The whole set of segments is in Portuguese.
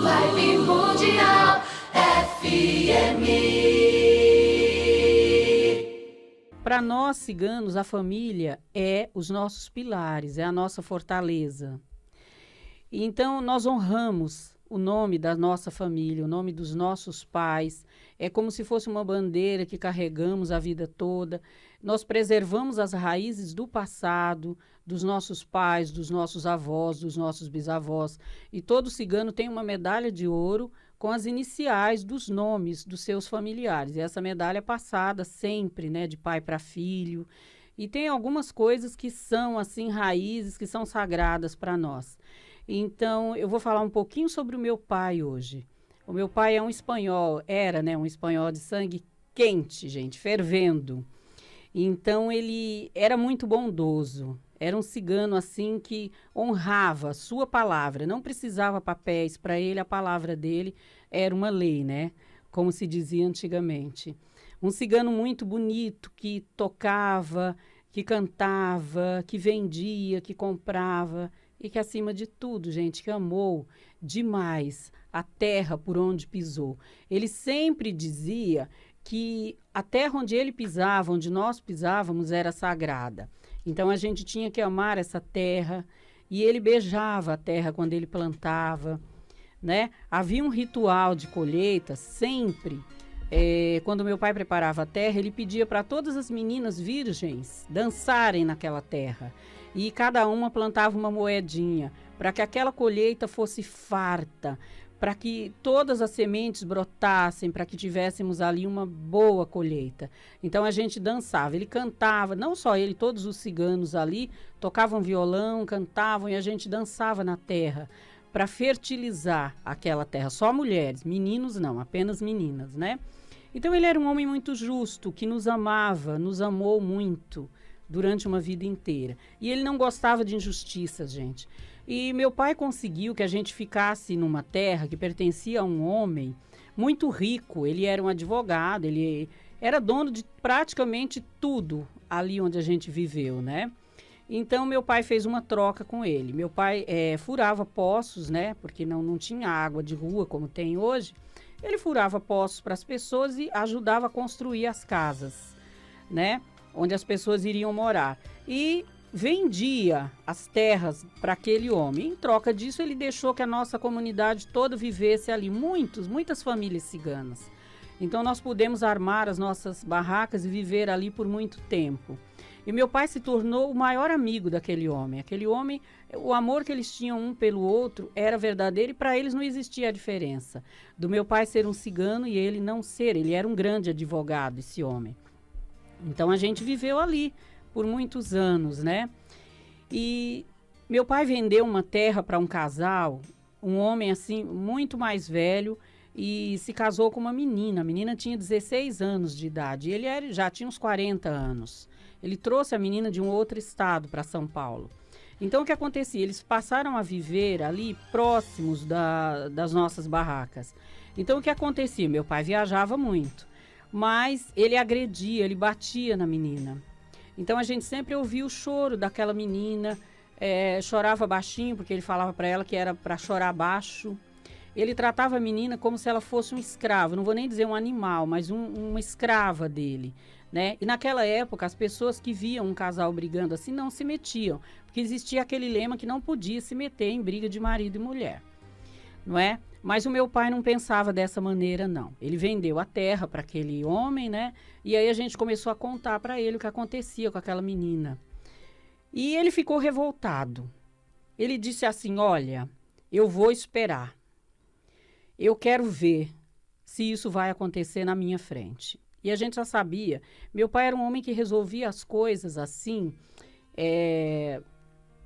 Vibe Mundial FM. Para nós ciganos, a família é os nossos pilares, é a nossa fortaleza. Então, nós honramos o nome da nossa família, o nome dos nossos pais. É como se fosse uma bandeira que carregamos a vida toda. Nós preservamos as raízes do passado, dos nossos pais, dos nossos avós, dos nossos bisavós. E todo cigano tem uma medalha de ouro com as iniciais dos nomes dos seus familiares. E essa medalha é passada sempre, né, de pai para filho. E tem algumas coisas que são, assim, raízes, que são sagradas para nós. Então, eu vou falar um pouquinho sobre o meu pai hoje. O meu pai é um espanhol, era, né, um espanhol de sangue quente, gente, fervendo. Então, ele era muito bondoso. Era um cigano, assim, que honrava a sua palavra. Não precisava papéis para ele, a palavra dele era uma lei, né? Como se dizia antigamente. Um cigano muito bonito, que tocava, que cantava, que vendia, que comprava. E que, acima de tudo, gente, que amou demais a terra por onde pisou. Ele sempre dizia que a terra onde ele pisava, onde nós pisávamos, era sagrada. Então, a gente tinha que amar essa terra. E ele beijava a terra quando ele plantava, né? Havia um ritual de colheita sempre. Quando meu pai preparava a terra, ele pedia para todas as meninas virgens dançarem naquela terra. E cada uma plantava uma moedinha, para que aquela colheita fosse farta, para que todas as sementes brotassem, para que tivéssemos ali uma boa colheita. Então a gente dançava, ele cantava, não só ele, todos os ciganos ali tocavam violão, cantavam e a gente dançava na terra, para fertilizar aquela terra. Só mulheres, meninos não, apenas meninas, né? Então ele era um homem muito justo, que nos amava, nos amou muito durante uma vida inteira. E ele não gostava de injustiças, gente. E meu pai conseguiu que a gente ficasse numa terra que pertencia a um homem muito rico. Ele era um advogado, ele era dono de praticamente tudo ali onde a gente viveu, né? Então, meu pai fez uma troca com ele. Meu pai furava poços, né? Porque não tinha água de rua como tem hoje. Ele furava poços para as pessoas e ajudava a construir as casas, né? Onde as pessoas iriam morar. E vendia as terras para aquele homem. Em troca disso, ele deixou que a nossa comunidade toda vivesse ali. Muitas famílias ciganas. Então, nós pudemos armar as nossas barracas e viver ali por muito tempo. E meu pai se tornou o maior amigo daquele homem. Aquele homem, o amor que eles tinham um pelo outro era verdadeiro e para eles não existia a diferença. Do meu pai ser um cigano e ele não ser. Ele era um grande advogado, esse homem. Então, a gente viveu ali por muitos anos, né? E meu pai vendeu uma terra para um casal, um homem, assim, muito mais velho, e se casou com uma menina. A menina tinha 16 anos de idade e ele já tinha uns 40 anos. Ele trouxe a menina de um outro estado para São Paulo. Então, o que acontecia? Eles passaram a viver ali próximos das nossas barracas. Então, o que acontecia? Meu pai viajava muito. Mas ele agredia, ele batia na menina. Então, a gente sempre ouvia o choro daquela menina, chorava baixinho, porque ele falava para ela que era para chorar baixo. Ele tratava a menina como se ela fosse um escravo, não vou nem dizer um animal, mas uma escrava dele, né? E naquela época, as pessoas que viam um casal brigando assim não se metiam, porque existia aquele lema que não podia se meter em briga de marido e mulher, não é? Mas o meu pai não pensava dessa maneira, não. Ele vendeu a terra para aquele homem, né? E aí a gente começou a contar para ele o que acontecia com aquela menina. E ele ficou revoltado. Ele disse assim, olha, eu vou esperar. Eu quero ver se isso vai acontecer na minha frente. E a gente já sabia. Meu pai era um homem que resolvia as coisas assim.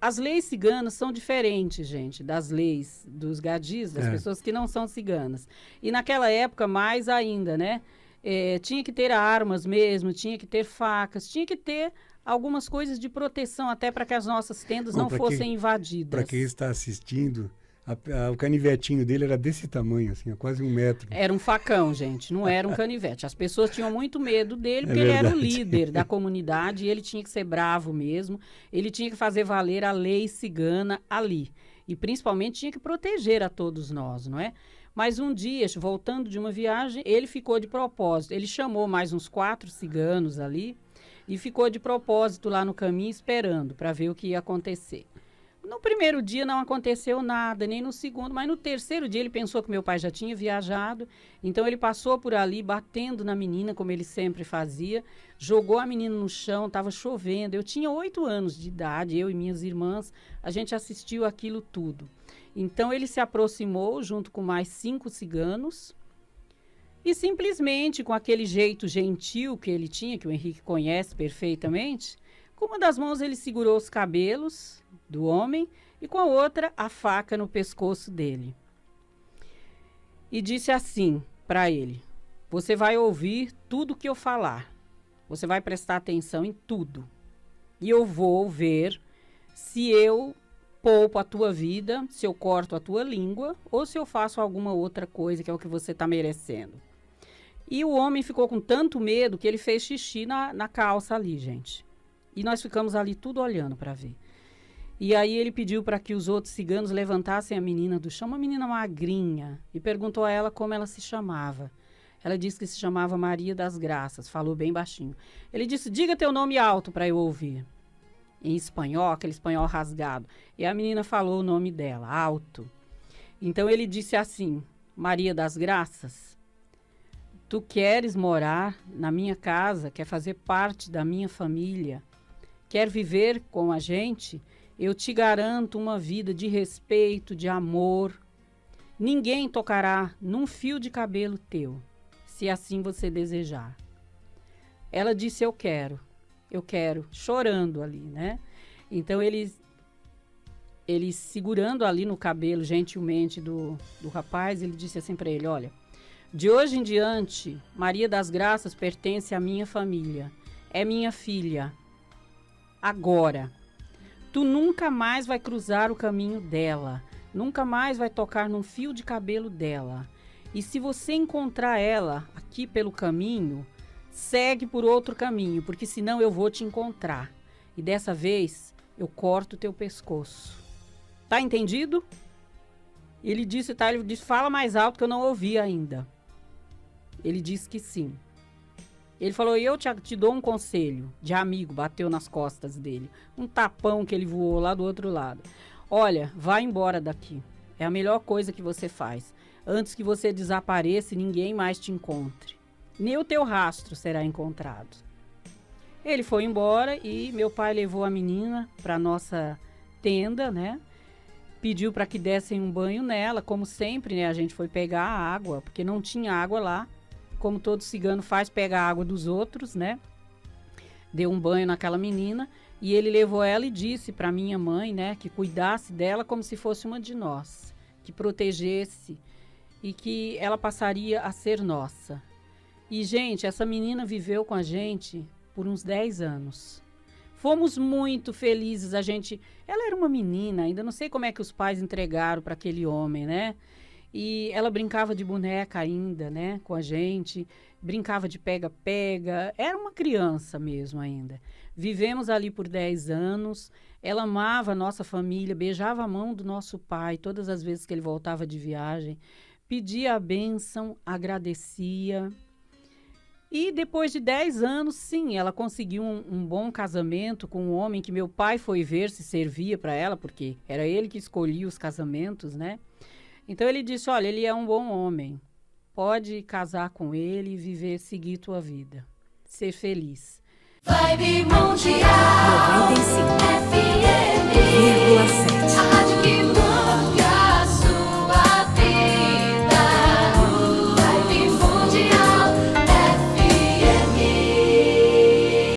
As leis ciganas são diferentes, gente, das leis dos gadis, das pessoas que não são ciganas. E naquela época, mais ainda, né? Tinha que ter armas mesmo, tinha que ter facas, tinha que ter algumas coisas de proteção até para que as nossas tendas não fossem invadidas. Para quem está assistindo, o canivetinho dele era desse tamanho, assim, quase 1 metro. Era um facão, gente, não era um canivete. As pessoas tinham muito medo dele, porque ele era o líder da comunidade e ele tinha que ser bravo mesmo. Ele tinha que fazer valer a lei cigana ali. E principalmente tinha que proteger a todos nós, não é? Mas um dia, voltando de uma viagem, ele ficou de propósito. Ele chamou mais uns 4 ciganos ali e ficou de propósito lá no caminho esperando para ver o que ia acontecer. No primeiro dia não aconteceu nada, nem no segundo, mas no terceiro dia ele pensou que meu pai já tinha viajado, então ele passou por ali batendo na menina, como ele sempre fazia, jogou a menina no chão, estava chovendo, eu tinha 8 anos de idade, eu e minhas irmãs, a gente assistiu aquilo tudo. Então ele se aproximou junto com mais 5 ciganos e simplesmente com aquele jeito gentil que ele tinha, que o Henrique conhece perfeitamente, com uma das mãos ele segurou os cabelos do homem e com a outra a faca no pescoço dele. E disse assim para ele: você vai ouvir tudo que eu falar. Você vai prestar atenção em tudo. E eu vou ver se eu poupo a tua vida, se eu corto a tua língua ou se eu faço alguma outra coisa que é o que você está merecendo. E o homem ficou com tanto medo que ele fez xixi na calça ali, gente. E nós ficamos ali tudo olhando para ver. E aí ele pediu para que os outros ciganos levantassem a menina do chão, uma menina magrinha, e perguntou a ela como ela se chamava. Ela disse que se chamava Maria das Graças, falou bem baixinho. Ele disse: diga teu nome alto para eu ouvir. Em espanhol, aquele espanhol rasgado. E a menina falou o nome dela, alto. Então ele disse assim: Maria das Graças, tu queres morar na minha casa, quer fazer parte da minha família, quer viver com a gente? Eu te garanto uma vida de respeito, de amor. Ninguém tocará num fio de cabelo teu, se assim você desejar. Ela disse: eu quero, chorando ali, né? Então ele segurando ali no cabelo gentilmente do rapaz, ele disse assim para ele: olha, de hoje em diante, Maria das Graças pertence à minha família, é minha filha. Agora, tu nunca mais vai cruzar o caminho dela, nunca mais vai tocar num fio de cabelo dela. E se você encontrar ela aqui pelo caminho, segue por outro caminho, porque senão eu vou te encontrar. E dessa vez, eu corto o teu pescoço. Tá entendido? Ele disse, fala mais alto que eu não ouvi ainda. Ele disse que sim. Ele falou: eu te dou um conselho de amigo, bateu nas costas dele. Um tapão que ele voou lá do outro lado. Olha, vai embora daqui. É a melhor coisa que você faz. Antes que você desapareça e ninguém mais te encontre. Nem o teu rastro será encontrado. Ele foi embora e meu pai levou a menina para nossa tenda, né? Pediu para que dessem um banho nela, como sempre, né? A gente foi pegar a água, porque não tinha água lá. Como todo cigano faz, pega a água dos outros, né? Deu um banho naquela menina e ele levou ela e disse para minha mãe, né, que cuidasse dela como se fosse uma de nós, que protegesse e que ela passaria a ser nossa. E, gente, essa menina viveu com a gente por uns 10 anos. Fomos muito felizes, ela era uma menina, ainda não sei como é que os pais entregaram para aquele homem, né? E ela brincava de boneca ainda, né, com a gente, brincava de pega-pega, era uma criança mesmo ainda. Vivemos ali por 10 anos, ela amava a nossa família, beijava a mão do nosso pai todas as vezes que ele voltava de viagem, pedia a bênção, agradecia. E depois de 10 anos, sim, ela conseguiu um bom casamento com um homem que meu pai foi ver se servia para ela, porque era ele que escolhia os casamentos, né? Então ele disse: olha, ele é um bom homem, pode casar com ele e viver, seguir tua vida, ser feliz. Vibe Mundial 95 FM.